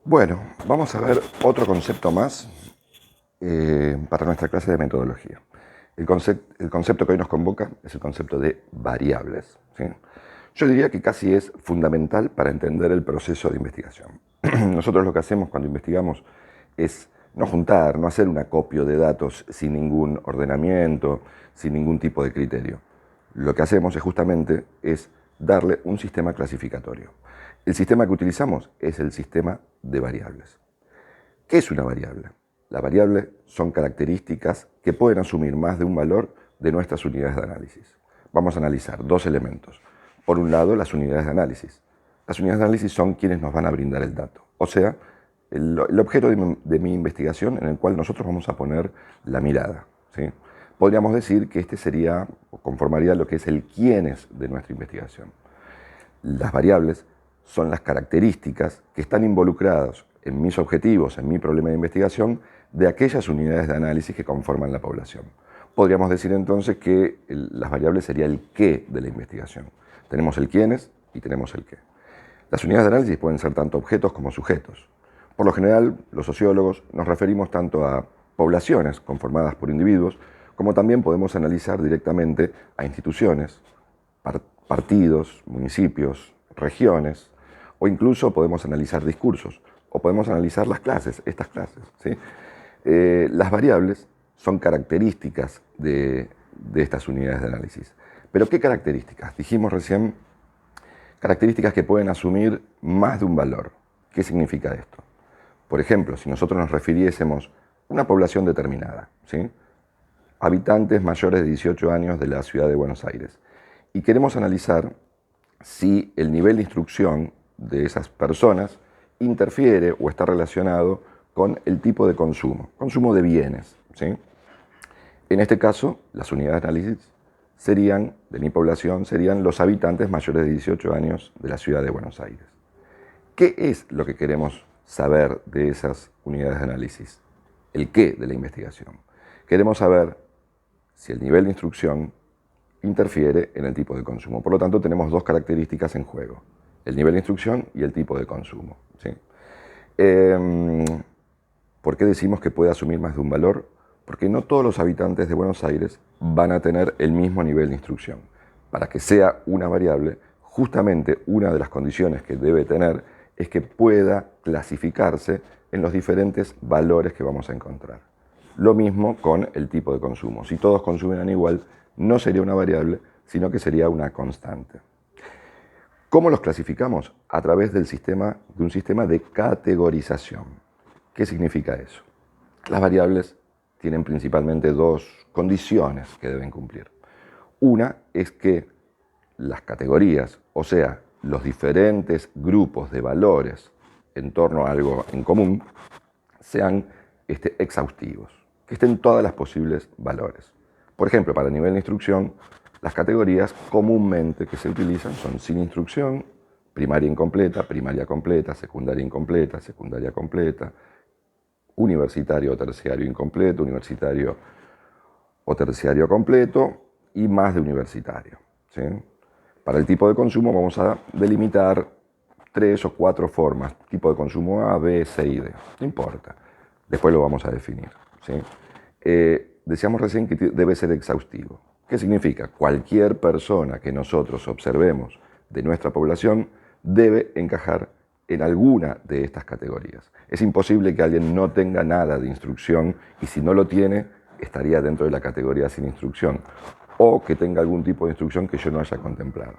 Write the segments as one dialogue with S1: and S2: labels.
S1: Bueno, vamos a ver otro concepto más para nuestra clase de metodología. El concepto que hoy nos convoca es el concepto de variables, ¿sí? Yo diría que casi es fundamental para entender el proceso de investigación. Nosotros lo que hacemos cuando investigamos es no juntar, no hacer un acopio de datos sin ningún ordenamiento, sin ningún tipo de criterio. Lo que hacemos es justamente darle un sistema clasificatorio. El sistema que utilizamos es el sistema de variables. ¿Qué es una variable? Las variables son características que pueden asumir más de un valor de nuestras unidades de análisis. Vamos a analizar dos elementos. Por un lado, las unidades de análisis. Las unidades de análisis son quienes nos van a brindar el dato. O sea, el objeto de mi investigación en el cual nosotros vamos a poner la mirada, ¿sí? Podríamos decir que este sería o conformaría lo que es el quiénes de nuestra investigación. Las variables son las características que están involucradas en mis objetivos, en mi problema de investigación, de aquellas unidades de análisis que conforman la población. Podríamos decir entonces que las variables sería el qué de la investigación. Tenemos el quiénes y tenemos el qué. Las unidades de análisis pueden ser tanto objetos como sujetos. Por lo general, los sociólogos nos referimos tanto a poblaciones conformadas por individuos, como también podemos analizar directamente a instituciones, partidos, municipios, regiones, o incluso podemos analizar discursos, o podemos analizar las clases, estas clases, ¿sí? Las variables son características de estas unidades de análisis. ¿Pero qué características? Dijimos recién características que pueden asumir más de un valor. ¿Qué significa esto? Por ejemplo, si nosotros nos refiriésemos a una población determinada, ¿sí? Habitantes mayores de 18 años de la ciudad de Buenos Aires, y queremos analizar si el nivel de instrucción de esas personas interfiere o está relacionado con el tipo de consumo de bienes, ¿sí? En este caso, las unidades de análisis de mi población serían los habitantes mayores de 18 años de la ciudad de Buenos Aires. ¿Qué es lo que queremos saber de esas unidades de análisis? El qué de la investigación. Queremos saber si el nivel de instrucción interfiere en el tipo de consumo. Por lo tanto, tenemos dos características en juego: el nivel de instrucción y el tipo de consumo, ¿sí? ¿Por qué decimos que puede asumir más de un valor? Porque no todos los habitantes de Buenos Aires van a tener el mismo nivel de instrucción. Para que sea una variable, justamente una de las condiciones que debe tener es que pueda clasificarse en los diferentes valores que vamos a encontrar. Lo mismo con el tipo de consumo. Si todos consumieran igual, no sería una variable, sino que sería una constante. ¿Cómo los clasificamos? A través de un sistema de categorización. ¿Qué significa eso? Las variables tienen principalmente dos condiciones que deben cumplir. Una es que las categorías, o sea, los diferentes grupos de valores en torno a algo en común, sean exhaustivos, que estén todas las posibles valores. Por ejemplo, para el nivel de instrucción, las categorías comúnmente que se utilizan son sin instrucción, primaria completa, secundaria incompleta, secundaria completa, universitario o terciario incompleto, universitario o terciario completo y más de universitario, ¿sí? Para el tipo de consumo vamos a delimitar 3 o 4 formas: tipo de consumo A, B, C y D, no importa, después lo vamos a definir, ¿sí? Decíamos recién que debe ser exhaustivo. ¿Qué significa? Cualquier persona que nosotros observemos de nuestra población debe encajar en alguna de estas categorías. Es imposible que alguien no tenga nada de instrucción y si no lo tiene, estaría dentro de la categoría sin instrucción, o que tenga algún tipo de instrucción que yo no haya contemplado.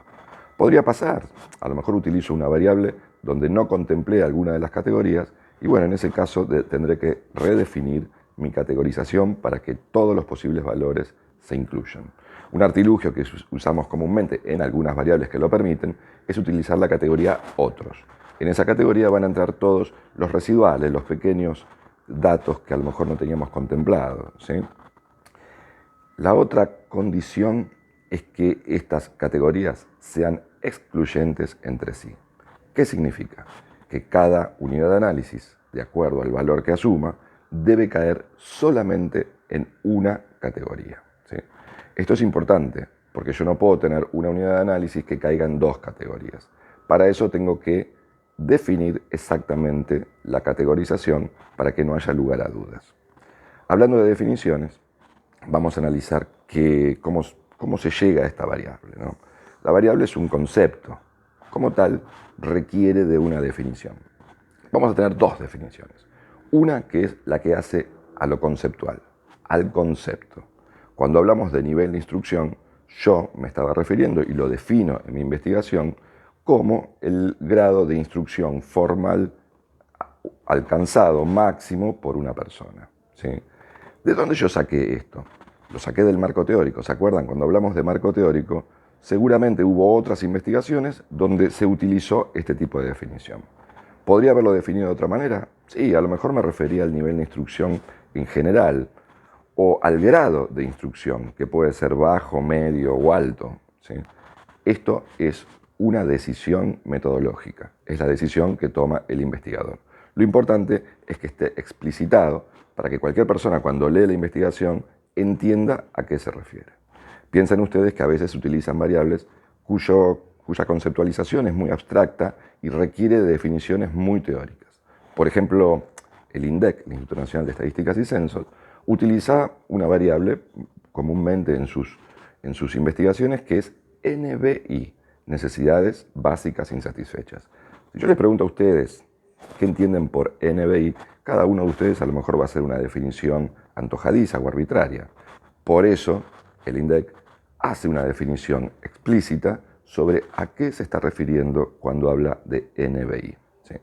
S1: Podría pasar, a lo mejor utilizo una variable donde no contemplé alguna de las categorías y bueno, en ese caso tendré que redefinir mi categorización para que todos los posibles valores se incluyan. Un artilugio que usamos comúnmente en algunas variables que lo permiten es utilizar la categoría otros. En esa categoría van a entrar todos los residuales, los pequeños datos que a lo mejor no teníamos contemplados, ¿sí? La otra condición es que estas categorías sean excluyentes entre sí. ¿Qué significa? Que cada unidad de análisis, de acuerdo al valor que asuma, debe caer solamente en una categoría, ¿sí? Esto es importante porque yo no puedo tener una unidad de análisis que caiga en dos categorías. Para eso tengo que definir exactamente la categorización para que no haya lugar a dudas. Hablando de definiciones, vamos a analizar cómo se llega a esta variable, ¿no? La variable es un concepto. Como tal, requiere de una definición. Vamos a tener dos definiciones. Una que es la que hace a lo conceptual, al concepto. Cuando hablamos de nivel de instrucción, yo me estaba refiriendo, y lo defino en mi investigación, como el grado de instrucción formal alcanzado máximo por una persona, ¿sí? ¿De dónde yo saqué esto? Lo saqué del marco teórico. ¿Se acuerdan? Cuando hablamos de marco teórico, seguramente hubo otras investigaciones donde se utilizó este tipo de definición. ¿Podría haberlo definido de otra manera? Sí, a lo mejor me refería al nivel de instrucción en general, o al grado de instrucción, que puede ser bajo, medio o alto, ¿sí? Esto es una decisión metodológica, es la decisión que toma el investigador. Lo importante es que esté explicitado para que cualquier persona, cuando lee la investigación, entienda a qué se refiere. Piensen ustedes que a veces se utilizan variables cuya conceptualización es muy abstracta y requiere de definiciones muy teóricas. Por ejemplo, el INDEC, el Instituto Nacional de Estadísticas y Censos, utiliza una variable comúnmente en sus investigaciones que es NBI, necesidades básicas insatisfechas. Si yo les pregunto a ustedes qué entienden por NBI, cada uno de ustedes a lo mejor va a hacer una definición antojadiza o arbitraria. Por eso, el INDEC hace una definición explícita sobre a qué se está refiriendo cuando habla de NBI. ¿Sí?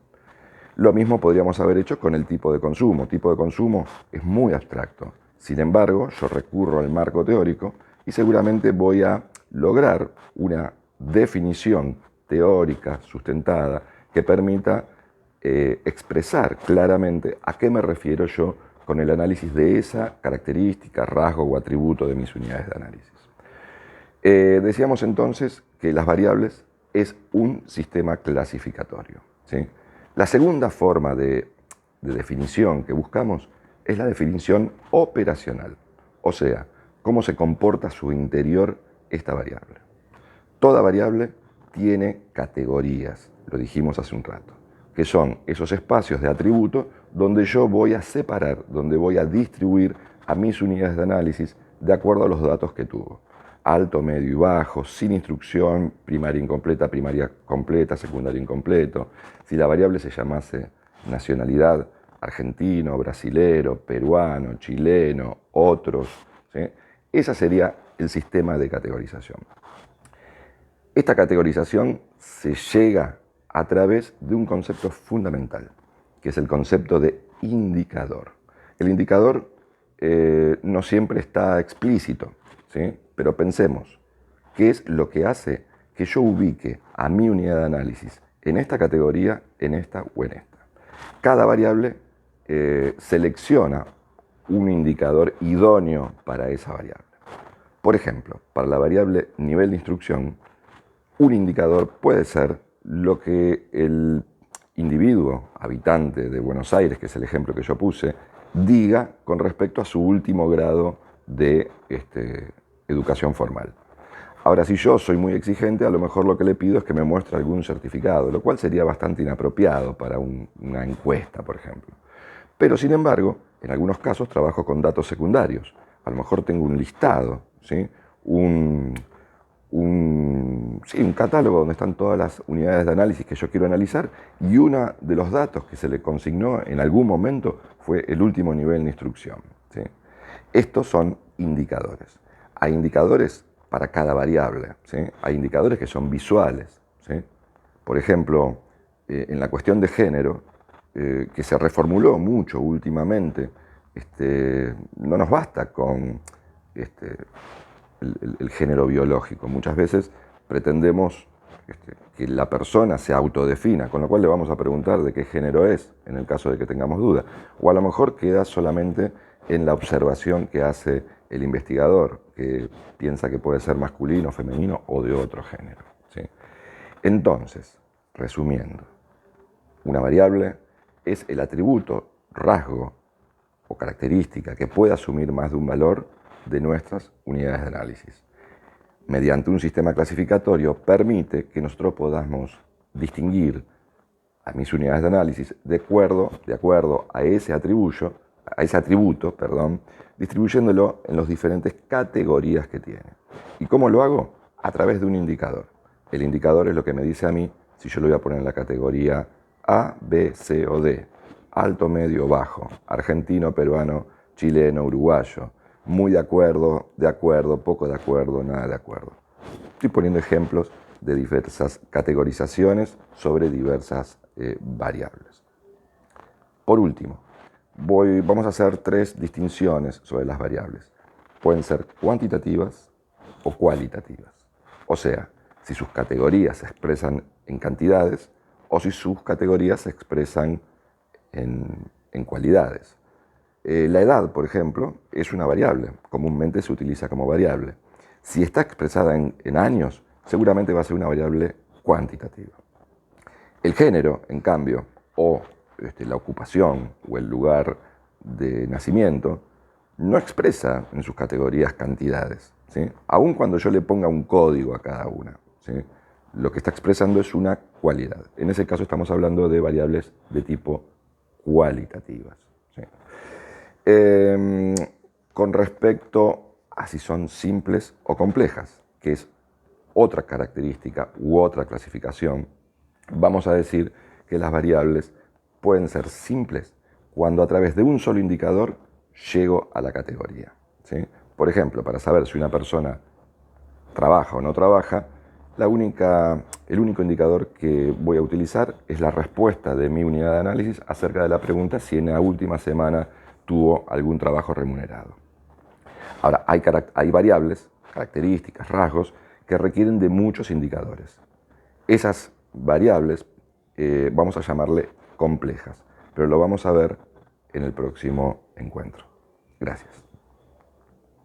S1: Lo mismo podríamos haber hecho con el tipo de consumo. Tipo de consumo es muy abstracto. Sin embargo, yo recurro al marco teórico y seguramente voy a lograr una definición teórica sustentada que permita expresar claramente a qué me refiero yo con el análisis de esa característica, rasgo o atributo de mis unidades de análisis. Decíamos entonces que las variables es un sistema clasificatorio, ¿sí? La segunda forma de definición que buscamos es la definición operacional, o sea, cómo se comporta a su interior esta variable. Toda variable tiene categorías, lo dijimos hace un rato, que son esos espacios de atributo donde yo voy a separar, donde voy a distribuir a mis unidades de análisis de acuerdo a los datos que tuvo. Alto, medio y bajo, sin instrucción, primaria incompleta, primaria completa, secundaria incompleto. Si la variable se llamase nacionalidad, argentino, brasilero, peruano, chileno, otros, ¿sí? Ese sería el sistema de categorización. Esta categorización se llega a través de un concepto fundamental, que es el concepto de indicador. El indicador no siempre está explícito, ¿sí? Pero pensemos, ¿qué es lo que hace que yo ubique a mi unidad de análisis en esta categoría, en esta o en esta? Cada variable selecciona un indicador idóneo para esa variable. Por ejemplo, para la variable nivel de instrucción, un indicador puede ser lo que el individuo, habitante de Buenos Aires, que es el ejemplo que yo puse, diga con respecto a su último grado de educación formal. Ahora, si yo soy muy exigente, a lo mejor lo que le pido es que me muestre algún certificado, lo cual sería bastante inapropiado para una encuesta, por ejemplo. Pero, sin embargo, en algunos casos trabajo con datos secundarios. A lo mejor tengo un listado, ¿sí? un catálogo donde están todas las unidades de análisis que yo quiero analizar, y uno de los datos que se le consignó en algún momento fue el último nivel de instrucción, ¿sí? Estos son indicadores. Hay indicadores para cada variable, ¿sí? Hay indicadores que son visuales, ¿sí? Por ejemplo, en la cuestión de género, que se reformuló mucho últimamente, no nos basta con el género biológico. Muchas veces pretendemos que la persona se autodefina, con lo cual le vamos a preguntar de qué género es, en el caso de que tengamos duda. O a lo mejor queda solamente en la observación que hace el investigador, que piensa que puede ser masculino, femenino o de otro género, ¿sí? Entonces, resumiendo, una variable es el atributo, rasgo o característica que puede asumir más de un valor de nuestras unidades de análisis. Mediante un sistema clasificatorio permite que nosotros podamos distinguir a mis unidades de análisis de acuerdo a ese atributo, distribuyéndolo en las diferentes categorías que tiene. ¿Y cómo lo hago? A través de un indicador. El indicador es lo que me dice a mí si yo lo voy a poner en la categoría A, B, C o D. Alto, medio, bajo. Argentino, peruano, chileno, uruguayo. Muy de acuerdo, poco de acuerdo, nada de acuerdo. Estoy poniendo ejemplos de diversas categorizaciones sobre diversas variables. Por último, vamos a hacer 3 distinciones sobre las variables. Pueden ser cuantitativas o cualitativas. O sea, si sus categorías se expresan en cantidades o si sus categorías se expresan en cualidades. La edad, por ejemplo, es una variable. Comúnmente se utiliza como variable. Si está expresada en años, seguramente va a ser una variable cuantitativa. El género, en cambio, o la ocupación o el lugar de nacimiento, no expresa en sus categorías cantidades, ¿sí? Aun cuando yo le ponga un código a cada una, ¿sí? Lo que está expresando es una cualidad. En ese caso estamos hablando de variables de tipo cualitativas, ¿sí? Con respecto a si son simples o complejas, que es otra característica u otra clasificación, vamos a decir que las variables pueden ser simples cuando a través de un solo indicador llego a la categoría, ¿sí? Por ejemplo, para saber si una persona trabaja o no trabaja, el único indicador que voy a utilizar es la respuesta de mi unidad de análisis acerca de la pregunta si en la última semana tuvo algún trabajo remunerado. Ahora, hay variables, características, rasgos, que requieren de muchos indicadores. Esas variables vamos a llamarle complejas, pero lo vamos a ver en el próximo encuentro. Gracias.